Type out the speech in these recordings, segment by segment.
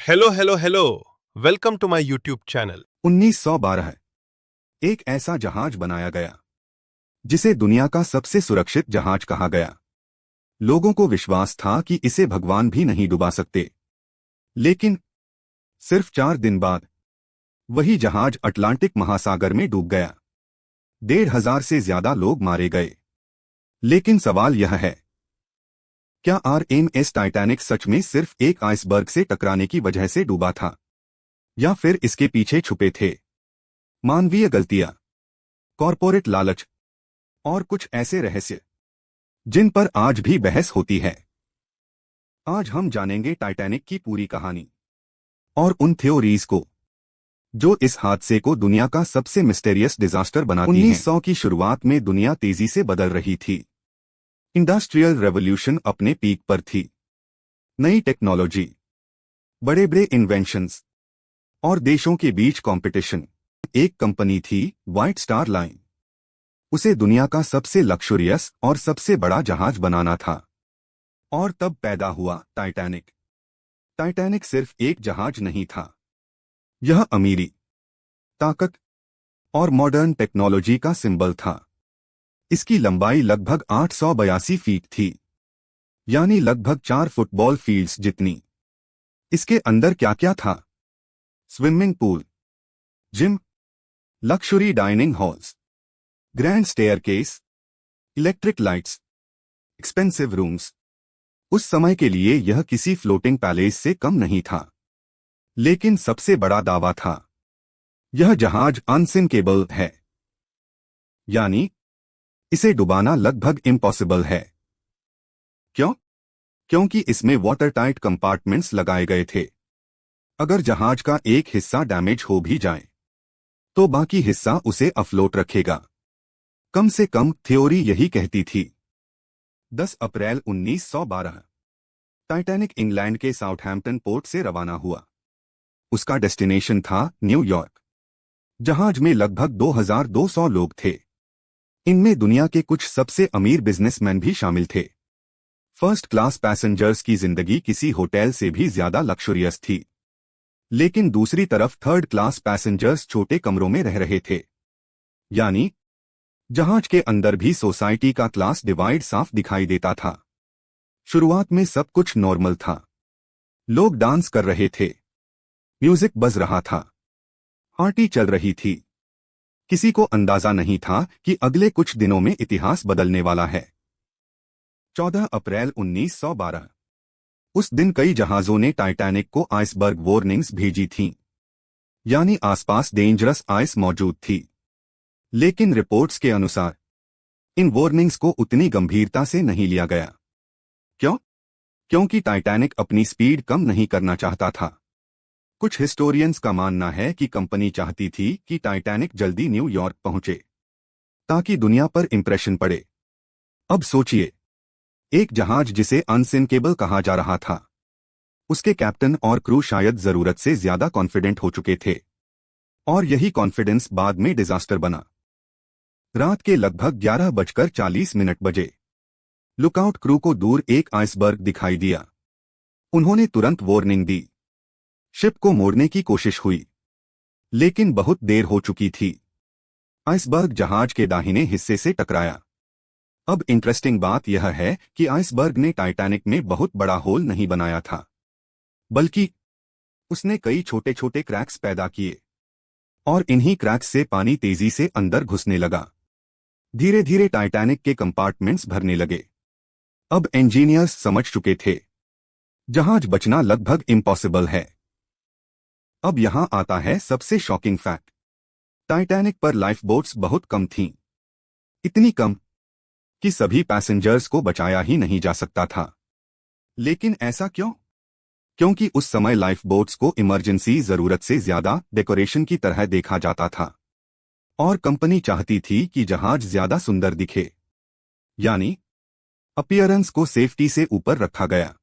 Hello hello hello. Welcome to my YouTube channel. 1912 एक ऐसा जहाज बनाया गया जिसे दुनिया का सबसे सुरक्षित जहाज कहा गया। लोगों को विश्वास था कि इसे भगवान भी नहीं डुबा सकते। लेकिन सिर्फ 4 दिन बाद वही जहाज अटलांटिक महासागर में डूब गया। 1,500 से ज्यादा लोग मारे गए। लेकिन सवाल यह है, क्या आरएमएस टाइटैनिक सच में सिर्फ एक आइसबर्ग से टकराने की वजह से डूबा था, या फिर इसके पीछे छुपे थे मानवीय गलतियां, कॉरपोरेट लालच और कुछ ऐसे रहस्य जिन पर आज भी बहस होती है। आज हम जानेंगे टाइटैनिक की पूरी कहानी और उन थ्योरीज को जो इस हादसे को दुनिया का सबसे मिस्टेरियस डिजास्टर बनाती हैं। 1900 की शुरुआत में दुनिया तेजी से बदल रही थी। इंडस्ट्रियल रेवोल्यूशन अपने पीक पर थी। नई टेक्नोलॉजी, बड़े बड़े इन्वेंशंस और देशों के बीच कंपटीशन। एक कंपनी थी, व्हाइट स्टार लाइन। उसे दुनिया का सबसे लक्सुरियस और सबसे बड़ा जहाज बनाना था। और तब पैदा हुआ टाइटैनिक। टाइटैनिक सिर्फ एक जहाज नहीं था, यह अमीरी, ताकत और मॉडर्न टेक्नोलॉजी का सिंबल था। इसकी लंबाई लगभग 882 फीट थी, यानी लगभग 4 फुटबॉल फील्ड्स जितनी। इसके अंदर क्या क्या था? Swimming pool, gym, luxury dining halls, grand staircase, electric lights, expensive rooms. उस समय के लिए यह किसी फ्लोटिंग पैलेस से कम नहीं था। लेकिन सबसे बड़ा दावा था, यह जहाज अनसिंकेबल है, यानी इसे डुबाना लगभग इम्पॉसिबल है। क्यों? क्योंकि इसमें वाटर टाइट कंपार्टमेंट्स लगाए गए थे। अगर जहाज का एक हिस्सा डैमेज हो भी जाए तो बाकी हिस्सा उसे अफ्लोट रखेगा। कम से कम थ्योरी यही कहती थी। 10 अप्रैल 1912 टाइटैनिक इंग्लैंड के साउथहैम्पटन पोर्ट से रवाना हुआ। उसका डेस्टिनेशन था न्यूयॉर्क। जहाज में लगभग 2,200 लोग थे। इनमें दुनिया के कुछ सबसे अमीर बिजनेसमैन भी शामिल थे। फर्स्ट क्लास पैसेंजर्स की जिंदगी किसी होटल से भी ज्यादा लक्सुरियस थी। लेकिन दूसरी तरफ थर्ड क्लास पैसेंजर्स छोटे कमरों में रह रहे थे। यानी जहाज के अंदर भी सोसाइटी का क्लास डिवाइड साफ दिखाई देता था। शुरुआत में सब कुछ नॉर्मल था। लोग डांस कर रहे थे, म्यूजिक बज रहा था, पार्टी चल रही थी। किसी को अंदाजा नहीं था कि अगले कुछ दिनों में इतिहास बदलने वाला है। 14 अप्रैल 1912 उस दिन कई जहाजों ने टाइटैनिक को आइसबर्ग वार्निंग्स भेजी थीं, यानी आसपास डेंजरस आइस मौजूद थी। लेकिन रिपोर्ट्स के अनुसार इन वार्निंग्स को उतनी गंभीरता से नहीं लिया गया। क्यों? क्योंकि टाइटैनिक अपनी स्पीड कम नहीं करना चाहता था। कुछ हिस्टोरियंस का मानना है कि कंपनी चाहती थी कि टाइटैनिक जल्दी न्यूयॉर्क पहुंचे ताकि दुनिया पर इंप्रेशन पड़े। अब सोचिए, एक जहाज जिसे अनसिंकेबल कहा जा रहा था, उसके कैप्टन और क्रू शायद जरूरत से ज्यादा कॉन्फिडेंट हो चुके थे। और यही कॉन्फिडेंस बाद में डिजास्टर बना। रात के लगभग 11:40 बजे लुकआउट क्रू को दूर एक आइसबर्ग दिखाई दिया। उन्होंने तुरंत वार्निंग दी। शिप को मोड़ने की कोशिश हुई, लेकिन बहुत देर हो चुकी थी। आइसबर्ग जहाज के दाहिने हिस्से से टकराया। अब इंटरेस्टिंग बात यह है कि आइसबर्ग ने टाइटैनिक में बहुत बड़ा होल नहीं बनाया था, बल्कि उसने कई छोटे छोटे क्रैक्स पैदा किए। और इन्हीं क्रैक्स से पानी तेजी से अंदर घुसने लगा। धीरे धीरे टाइटैनिक के कंपार्टमेंट्स भरने लगे। अब इंजीनियर्स समझ चुके थे, जहाज बचना लगभग इम्पॉसिबल है। अब यहां आता है सबसे शॉकिंग फैक्ट। टाइटैनिक पर लाइफ बोट्स बहुत कम थीं। इतनी कम कि सभी पैसेंजर्स को बचाया ही नहीं जा सकता था। लेकिन ऐसा क्यों? क्योंकि उस समय लाइफ बोट्स को इमरजेंसी जरूरत से ज्यादा डेकोरेशन की तरह देखा जाता था। और कंपनी चाहती थी कि जहाज ज्यादा सुंदर दिखे, यानी अपीयरेंस को सेफ्टी से ऊपर रखा गया।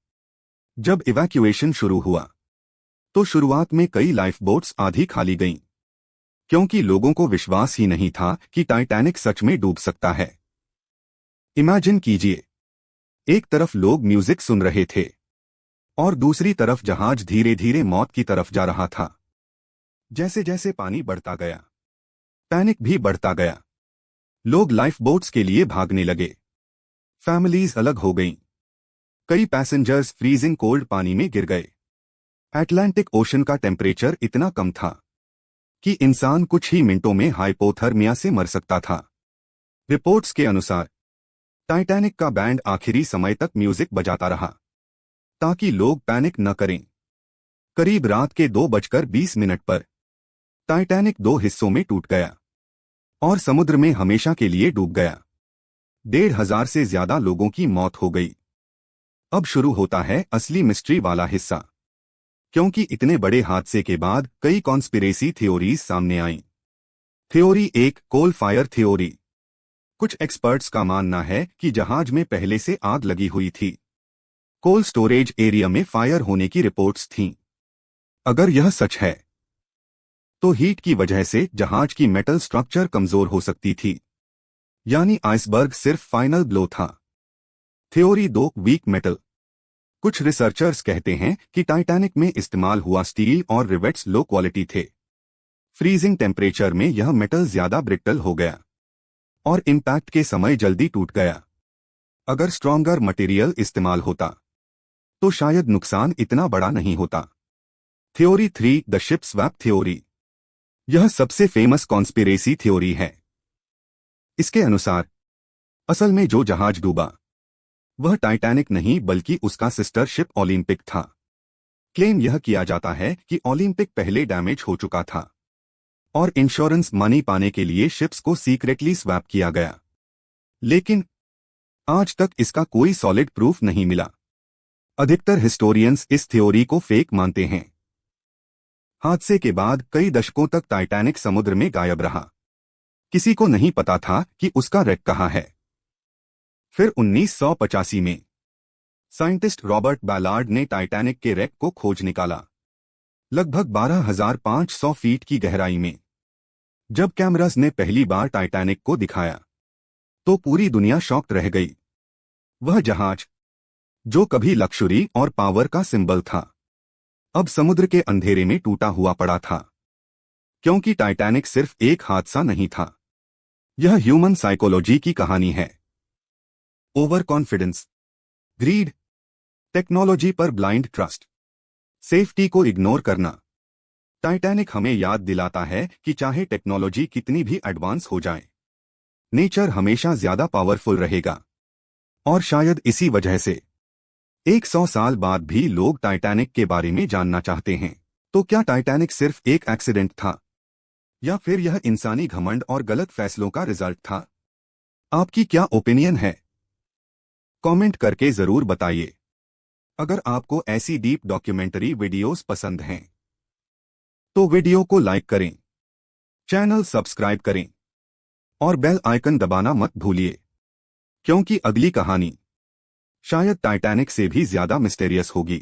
जब इवैक्यूएशन शुरू हुआ तो शुरुआत में कई लाइफ बोट्स आधी खाली गईं, क्योंकि लोगों को विश्वास ही नहीं था कि टाइटैनिक सच में डूब सकता है। इमेजिन कीजिए, एक तरफ लोग म्यूजिक सुन रहे थे, और दूसरी तरफ जहाज धीरे धीरे मौत की तरफ जा रहा था। जैसे जैसे पानी बढ़ता गया, पैनिक भी बढ़ता गया। लोग लाइफ बोट्स के लिए भागने लगे। फैमिलीज अलग हो गईं। कई पैसेंजर्स फ्रीजिंग कोल्ड पानी में गिर गए। अटलांटिक ओशन का टेम्परेचर इतना कम था कि इंसान कुछ ही मिनटों में हाइपोथर्मिया से मर सकता था। रिपोर्ट्स के अनुसार टाइटैनिक का बैंड आखिरी समय तक म्यूजिक बजाता रहा ताकि लोग पैनिक न करें। करीब रात के 2:20 पर टाइटैनिक 2 हिस्सों में टूट गया और समुद्र में हमेशा के लिए डूब गया। 1,500 से ज्यादा लोगों की मौत हो गई। अब शुरू होता है असली मिस्ट्री वाला हिस्सा, क्योंकि इतने बड़े हादसे के बाद कई कॉन्स्पिरेसी थ्योरीज सामने आईं। Theory 1, coal fire theory. कुछ एक्सपर्ट्स का मानना है कि जहाज में पहले से आग लगी हुई थी। कोल स्टोरेज एरिया में फायर होने की रिपोर्ट्स थीं। अगर यह सच है तो हीट की वजह से जहाज की मेटल स्ट्रक्चर कमजोर हो सकती थी, यानी आइसबर्ग सिर्फ फाइनल ब्लो था। Theory 2, weak metal. कुछ रिसर्चर्स कहते हैं कि टाइटैनिक में इस्तेमाल हुआ स्टील और रिवेट्स लो क्वालिटी थे। फ्रीजिंग टेम्परेचर में यह मेटल ज्यादा ब्रिटल हो गया और इंपैक्ट के समय जल्दी टूट गया। अगर स्ट्रॉन्गर मटेरियल इस्तेमाल होता तो शायद नुकसान इतना बड़ा नहीं होता। Theory 3, the ship swap theory. यह सबसे फेमस कॉन्स्पिरेसी थ्योरी है। इसके अनुसार असल में जो जहाज डूबा वह टाइटैनिक नहीं बल्कि उसका सिस्टर शिप ओलंपिक था। क्लेम यह किया जाता है कि ओलंपिक पहले डैमेज हो चुका था और इंश्योरेंस मनी पाने के लिए शिप्स को सीक्रेटली स्वैप किया गया, लेकिन आज तक इसका कोई सॉलिड प्रूफ नहीं मिला। अधिकतर हिस्टोरियंस इस थ्योरी को फेक मानते हैं। हादसे के बाद कई दशकों तक टाइटैनिक समुद्र में गायब रहा। किसी को नहीं पता था कि उसका रेक कहाँ है। फिर 1985 में साइंटिस्ट रॉबर्ट बैलार्ड ने टाइटैनिक के रेक को खोज निकाला, लगभग 12,500 फीट की गहराई में। जब कैमरास ने पहली बार टाइटैनिक को दिखाया तो पूरी दुनिया शॉक्ड रह गई। वह जहाज जो कभी लक्जरी और पावर का सिंबल था, अब समुद्र के अंधेरे में टूटा हुआ पड़ा था। क्योंकि टाइटैनिक सिर्फ एक हादसा नहीं था, यह ह्यूमन साइकोलॉजी की कहानी है। ओवर कॉन्फिडेंस, ग्रीड, टेक्नोलॉजी पर ब्लाइंड ट्रस्ट, सेफ्टी को इग्नोर करना। टाइटैनिक हमें याद दिलाता है कि चाहे टेक्नोलॉजी कितनी भी एडवांस हो जाए, नेचर हमेशा ज्यादा पावरफुल रहेगा। और शायद इसी वजह से 100 साल बाद भी लोग टाइटैनिक के बारे में जानना चाहते हैं। तो क्या टाइटैनिक सिर्फ एक एक्सीडेंट था, या फिर यह इंसानी घमंड और गलत फैसलों का रिजल्ट था? आपकी क्या ओपिनियन है? कमेंट करके जरूर बताइए। अगर आपको ऐसी डीप डॉक्यूमेंट्री वीडियोस पसंद हैं तो वीडियो को लाइक करें, चैनल सब्सक्राइब करें और बेल आइकन दबाना मत भूलिए, क्योंकि अगली कहानी शायद टाइटैनिक से भी ज्यादा मिस्टीरियस होगी।